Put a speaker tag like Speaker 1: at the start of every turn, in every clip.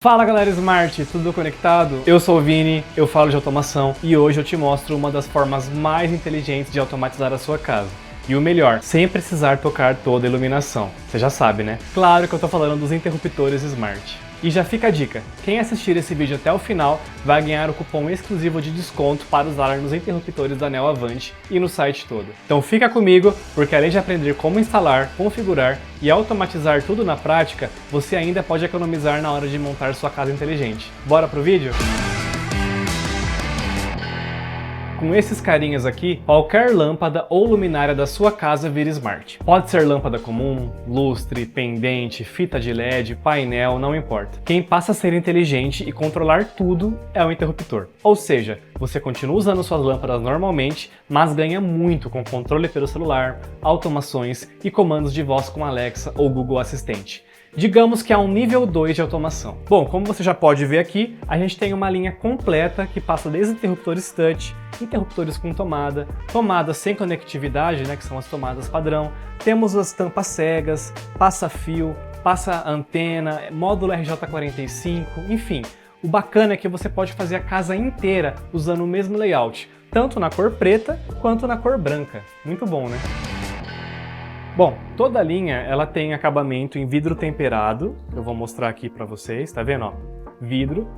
Speaker 1: Fala galera Smart, tudo conectado? Eu sou o Vini, eu falo de automação e hoje eu te mostro uma das formas mais inteligentes de automatizar a sua casa. E o melhor, sem precisar tocar toda a iluminação. Você já sabe, né? Claro que eu tô falando dos interruptores Smart. E já fica a dica, quem assistir esse vídeo até o final vai ganhar o cupom exclusivo de desconto para usar nos interruptores da Nel Avante e no site todo. Então fica comigo, porque além de aprender como instalar, configurar e automatizar tudo na prática, você ainda pode economizar na hora de montar sua casa inteligente. Bora pro vídeo? Com esses carinhas aqui, qualquer lâmpada ou luminária da sua casa vira Smart. Pode ser lâmpada comum, lustre, pendente, fita de LED, painel, não importa. Quem passa a ser inteligente e controlar tudo é o interruptor. Ou seja, você continua usando suas lâmpadas normalmente, mas ganha muito com controle pelo celular, automações e comandos de voz com Alexa ou Google Assistente. Digamos que há um nível 2 de automação. Bom, como você já pode ver aqui, a gente tem uma linha completa que passa desde interruptores touch, interruptores com tomada, tomadas sem conectividade, né, que são as tomadas padrão, temos as tampas cegas, passa-fio, passa-antena, módulo RJ45, enfim. O bacana é que você pode fazer a casa inteira usando o mesmo layout, tanto na cor preta quanto na cor branca. Muito bom, né? Bom, toda a linha ela tem acabamento em vidro temperado, eu vou mostrar aqui para vocês, tá vendo? Ó, vidro,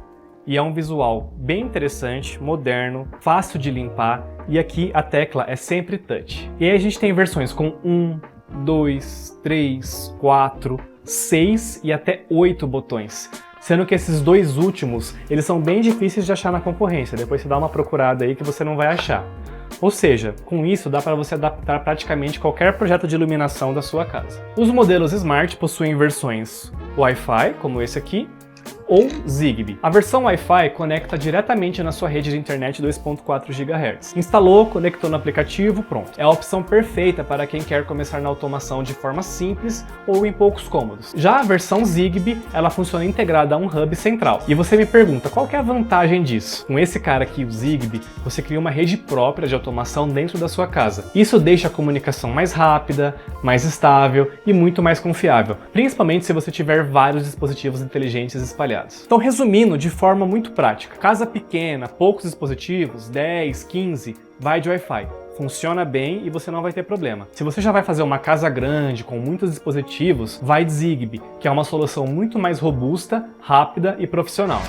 Speaker 1: e é um visual bem interessante, moderno, fácil de limpar, e aqui a tecla é sempre touch. E aí a gente tem versões com 1, 2, 3, 4, 6 e até 8 botões. Sendo que esses dois últimos, eles são bem difíceis de achar na concorrência, depois você dá uma procurada aí que você não vai achar. Ou seja, com isso dá para você adaptar praticamente qualquer projeto de iluminação da sua casa. Os modelos Smart possuem versões Wi-Fi, como esse aqui, ou Zigbee. A versão Wi-Fi conecta diretamente na sua rede de internet 2.4 GHz. Instalou, conectou no aplicativo, pronto. É a opção perfeita para quem quer começar na automação de forma simples ou em poucos cômodos. Já a versão Zigbee, ela funciona integrada a um hub central. E você me pergunta, qual que é a vantagem disso? Com esse cara aqui, o Zigbee, você cria uma rede própria de automação dentro da sua casa. Isso deixa a comunicação mais rápida, mais estável e muito mais confiável, principalmente se você tiver vários dispositivos inteligentes espalhados. Então, resumindo de forma muito prática, casa pequena, poucos dispositivos, 10, 15, vai de Wi-Fi. Funciona bem e você não vai ter problema. Se você já vai fazer uma casa grande, com muitos dispositivos, vai de Zigbee, que é uma solução muito mais robusta, rápida e profissional.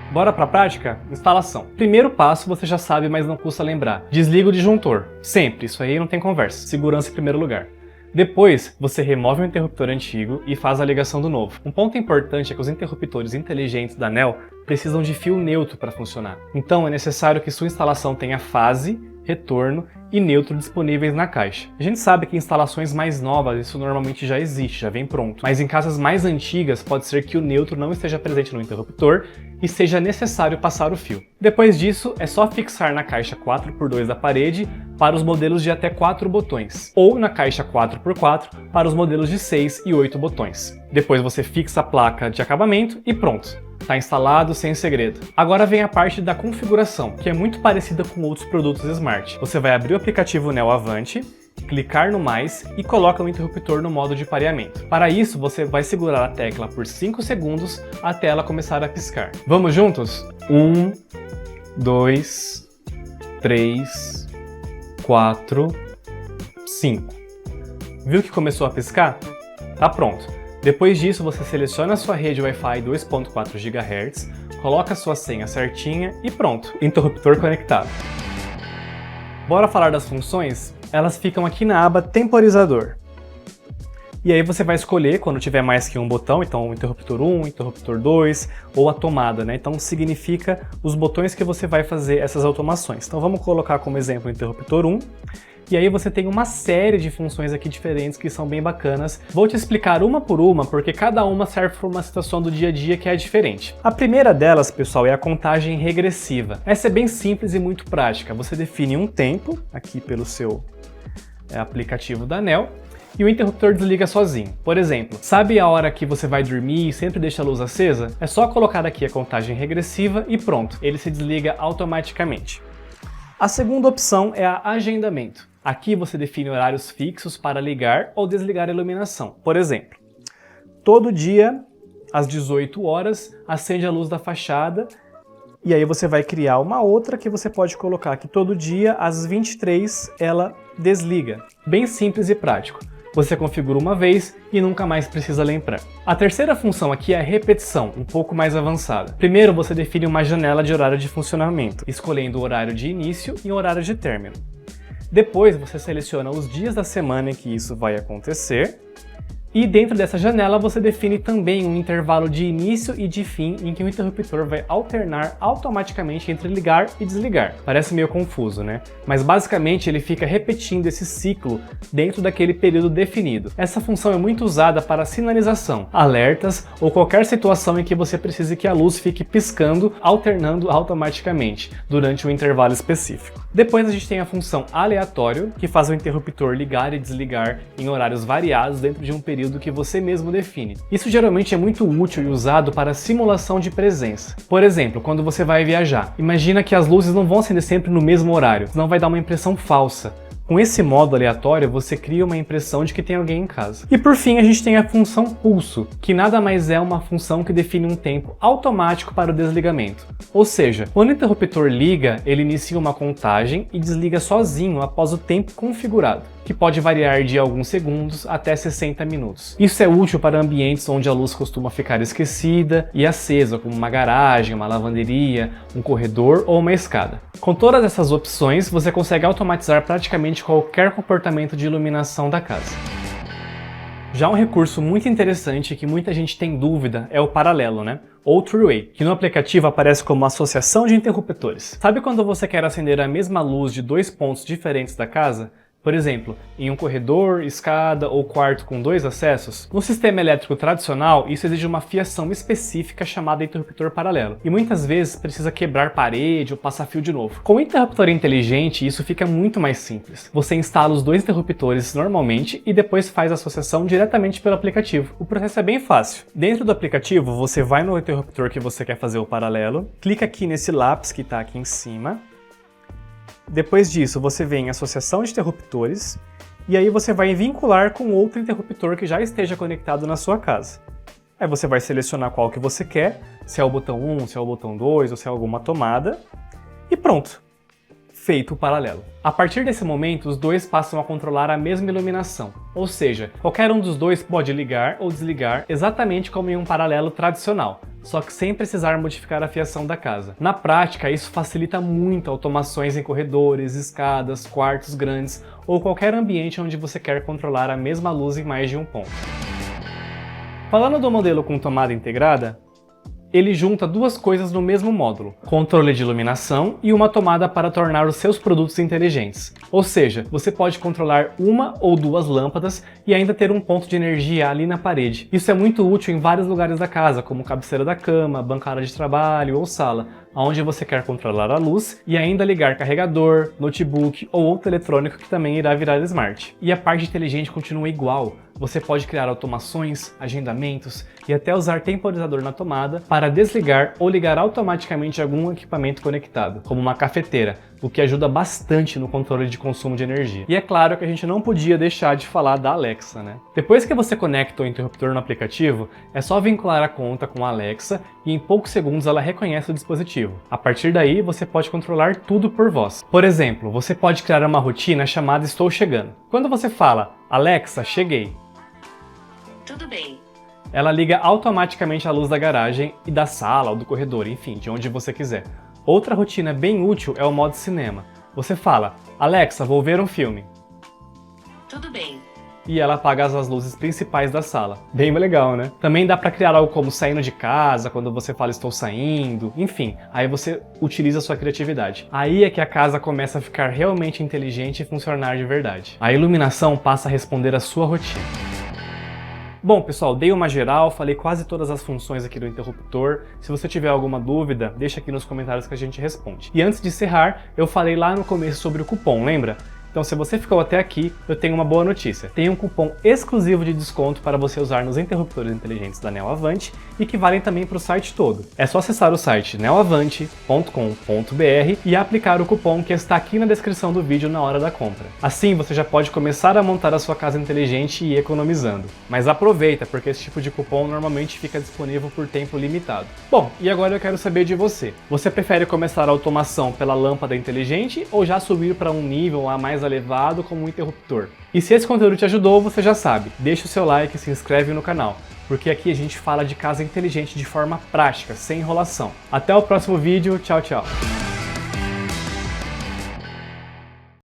Speaker 1: Bora pra prática? Instalação. Primeiro passo você já sabe, mas não custa lembrar. Desliga o disjuntor. Sempre, isso aí não tem conversa. Segurança em primeiro lugar. Depois, você remove o interruptor antigo e faz a ligação do novo. Um ponto importante é que os interruptores inteligentes da Nel precisam de fio neutro para funcionar. Então é necessário que sua instalação tenha fase, retorno e neutro disponíveis na caixa. A gente sabe que em instalações mais novas isso normalmente já existe, já vem pronto. Mas em casas mais antigas pode ser que o neutro não esteja presente no interruptor e seja necessário passar o fio. Depois disso, é só fixar na caixa 4x2 da parede para os modelos de até 4 botões, ou na caixa 4x4 para os modelos de 6 e 8 botões. Depois você fixa a placa de acabamento e pronto. Está instalado sem segredo. Agora vem a parte da configuração, que é muito parecida com outros produtos Smart. Você vai abrir o aplicativo Nel Avante, clicar no mais e coloca o interruptor no modo de pareamento. Para isso, você vai segurar a tecla por 5 segundos até ela começar a piscar. Vamos juntos? 1, 2, 3, 4, 5. Viu que começou a piscar? Tá pronto. Depois disso, você seleciona a sua rede Wi-Fi 2.4 GHz, coloca a sua senha certinha e pronto, interruptor conectado. Bora falar das funções? Elas ficam aqui na aba Temporizador. E aí você vai escolher quando tiver mais que um botão, então interruptor 1, interruptor 2 ou a tomada, né? Então significa os botões que você vai fazer essas automações. Então vamos colocar como exemplo o interruptor 1. E aí você tem uma série de funções aqui diferentes que são bem bacanas. Vou te explicar uma por uma, porque cada uma serve para uma situação do dia a dia que é diferente. A primeira delas, pessoal, é a contagem regressiva. Essa é bem simples e muito prática. Você define um tempo, aqui pelo seu aplicativo da Nel, e o interruptor desliga sozinho. Por exemplo, sabe a hora que você vai dormir e sempre deixa a luz acesa? É só colocar aqui a contagem regressiva e pronto, ele se desliga automaticamente. A segunda opção é a agendamento. Aqui você define horários fixos para ligar ou desligar a iluminação. Por exemplo, todo dia às 18 horas, acende a luz da fachada. E aí você vai criar uma outra que você pode colocar que todo dia, às 23, ela desliga. Bem simples e prático. Você configura uma vez e nunca mais precisa lembrar. A terceira função aqui é a repetição, um pouco mais avançada. Primeiro, você define uma janela de horário de funcionamento, escolhendo o horário de início e o horário de término. Depois, você seleciona os dias da semana em que isso vai acontecer. E dentro dessa janela você define também um intervalo de início e de fim em que o interruptor vai alternar automaticamente entre ligar e desligar. Parece meio confuso, né? Mas basicamente ele fica repetindo esse ciclo dentro daquele período definido. Essa função é muito usada para sinalização, alertas ou qualquer situação em que você precise que a luz fique piscando, alternando automaticamente durante um intervalo específico. Depois a gente tem a função aleatório, que faz o interruptor ligar e desligar em horários variados dentro de um período que você mesmo define. Isso geralmente é muito útil e usado para simulação de presença. Por exemplo, quando você vai viajar, imagina que as luzes não vão acender sempre no mesmo horário, senão vai dar uma impressão falsa. Com esse modo aleatório, você cria uma impressão de que tem alguém em casa. E por fim, a gente tem a função pulso, que nada mais é uma função que define um tempo automático para o desligamento. Ou seja, quando o interruptor liga, ele inicia uma contagem e desliga sozinho após o tempo configurado, que pode variar de alguns segundos até 60 minutos. Isso é útil para ambientes onde a luz costuma ficar esquecida e acesa, como uma garagem, uma lavanderia, um corredor ou uma escada. Com todas essas opções, você consegue automatizar praticamente qualquer comportamento de iluminação da casa. Já um recurso muito interessante que muita gente tem dúvida é o paralelo, né? Ou Three-Way, que no aplicativo aparece como associação de interruptores. Sabe quando você quer acender a mesma luz de dois pontos diferentes da casa? Por exemplo, em um corredor, escada ou quarto com dois acessos? No sistema elétrico tradicional, isso exige uma fiação específica chamada interruptor paralelo, e muitas vezes precisa quebrar parede ou passar fio de novo. Com o interruptor inteligente, isso fica muito mais simples. Você instala os dois interruptores normalmente e depois faz a associação diretamente pelo aplicativo. O processo é bem fácil. Dentro do aplicativo, você vai no interruptor que você quer fazer o paralelo, clica aqui nesse lápis que está aqui em cima. Depois disso, você vem em associação de interruptores e aí você vai vincular com outro interruptor que já esteja conectado na sua casa. Aí você vai selecionar qual que você quer, se é o botão 1, se é o botão 2 ou se é alguma tomada e pronto! Feito o paralelo. A partir desse momento, os dois passam a controlar a mesma iluminação, ou seja, qualquer um dos dois pode ligar ou desligar exatamente como em um paralelo tradicional, só que sem precisar modificar a fiação da casa. Na prática, isso facilita muito automações em corredores, escadas, quartos grandes ou qualquer ambiente onde você quer controlar a mesma luz em mais de um ponto. Falando do modelo com tomada integrada, ele junta duas coisas no mesmo módulo, controle de iluminação e uma tomada para tornar os seus produtos inteligentes. Ou seja, você pode controlar uma ou duas lâmpadas e ainda ter um ponto de energia ali na parede. Isso é muito útil em vários lugares da casa, como cabeceira da cama, bancada de trabalho ou sala, onde você quer controlar a luz e ainda ligar carregador, notebook ou outro eletrônico que também irá virar smart. E a parte inteligente continua igual. Você pode criar automações, agendamentos e até usar temporizador na tomada para desligar ou ligar automaticamente algum equipamento conectado, como uma cafeteira, o que ajuda bastante no controle de consumo de energia. E é claro que a gente não podia deixar de falar da Alexa, né? Depois que você conecta o interruptor no aplicativo, é só vincular a conta com a Alexa e em poucos segundos ela reconhece o dispositivo. A partir daí, você pode controlar tudo por voz. Por exemplo, você pode criar uma rotina chamada Estou Chegando. Quando você fala, Alexa, cheguei.
Speaker 2: Tudo bem.
Speaker 1: Ela liga automaticamente a luz da garagem e da sala ou do corredor, enfim, de onde você quiser. Outra rotina bem útil é o modo cinema. Você fala, Alexa, vou ver um filme.
Speaker 2: Tudo bem.
Speaker 1: E ela apaga as luzes principais da sala. Bem legal, né? Também dá para criar algo como saindo de casa, quando você fala estou saindo, enfim. Aí você utiliza a sua criatividade. Aí é que a casa começa a ficar realmente inteligente e funcionar de verdade. A iluminação passa a responder à sua rotina. Bom, pessoal, dei uma geral, falei quase todas as funções aqui do interruptor. Se você tiver alguma dúvida, deixa aqui nos comentários que a gente responde. E antes de encerrar, eu falei lá no começo sobre o cupom, lembra? Então se você ficou até aqui, eu tenho uma boa notícia. Tem um cupom exclusivo de desconto para você usar nos interruptores inteligentes da Neoavante e que valem também para o site todo. É só acessar o site neoavante.com.br e aplicar o cupom que está aqui na descrição do vídeo na hora da compra. Assim você já pode começar a montar a sua casa inteligente e ir economizando. Mas aproveita, porque esse tipo de cupom normalmente fica disponível por tempo limitado. Bom, e agora eu quero saber de você. Você prefere começar a automação pela lâmpada inteligente ou já subir para um nível mais elevado como um interruptor? E se esse conteúdo te ajudou, você já sabe, deixa o seu like e se inscreve no canal, porque aqui a gente fala de casa inteligente de forma prática, sem enrolação. Até o próximo vídeo, tchau, tchau!